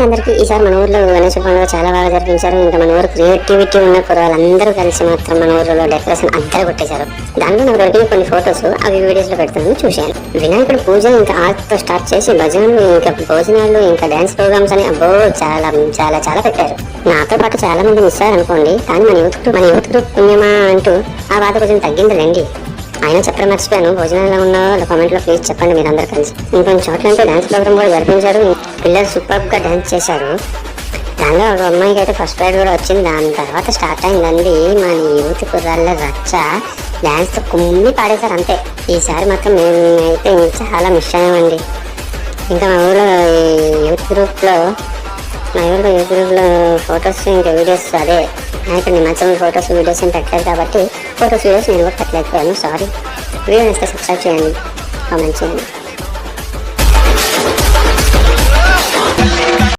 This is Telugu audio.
అందరికీ ఈసారి మన ఊర్లో గణేష్ పండుగ చాలా బాగా జరిపించారు. ఇంకా మన ఊరు క్రియేటివిటీ ఉన్న కుర్రాళ్ళందరూ కలిసి మాత్రం మన ఊర్లో డెకరేషన్ అద్దరు కొట్టేశారు. దాంట్లో నాకు దొరికిన కొన్ని ఫొటోస్ అవి వీడియోస్ లో పెడుతున్నాను, చూశాను. వినాయకుడు పూజ ఇంకా ఆర్ట్ తో స్టార్ట్ చేసి భజనలు, ఇంకా భోజనాలు, ఇంకా డాన్స్ ప్రోగ్రామ్స్ అని అబ్బో చాలా చాలా చాలా పెట్టారు. నాతో పాటు చాలా మంది మిస్ అయ్యారు అనుకోండి, కానీ మన యూత్ గ్రూప్ పుణ్యమా అంటూ ఆ బాధ కొంచెం తగ్గింది రండి. ఆయన చెప్పడం మర్చిపోయాను, భోజనం ఎలా ఉన్నారో వాళ్ళ కామెంట్ లో ప్లీజ్ చెప్పండి మీరు అందరు కలిసి. ఇంకొన్ని చోట్ల అంటే డాన్స్ ప్రోగ్రామ్ కూడా జరిపించారు. పిల్లలు సూపర్ గా డాన్స్ చేశారు. దానిలో ఒక అమ్మాయికి అయితే ఫస్ట్ ప్రైజ్ కూడా వచ్చింది. దాని తర్వాత స్టార్ట్ అయిందండి మన యూత్ కుర్రాళ్ళ రచ్చ. డాన్స్ తో కుమ్మి పాడేశారు అంతే. ఈసారి మాత్రం మేమైతే చాలా మిస్ అయ్యామండి. ఇంకా మా ఊళ్ళో యూత్ గ్రూప్ లో ఫొటోస్ ఇంకా వీడియోస్ అదే ఇక్కడ నిమజ్జనం ఫొటోస్ వీడియోస్ ఏం పెట్టలేదు కాబట్టి ఫొటోస్ వీడియోస్ నేను కూడా పెట్టలేకపోయాను, సారీ. వీడియో నచ్చితే సబ్స్క్రైబ్ చేయండి, కామెంట్ చేయండి.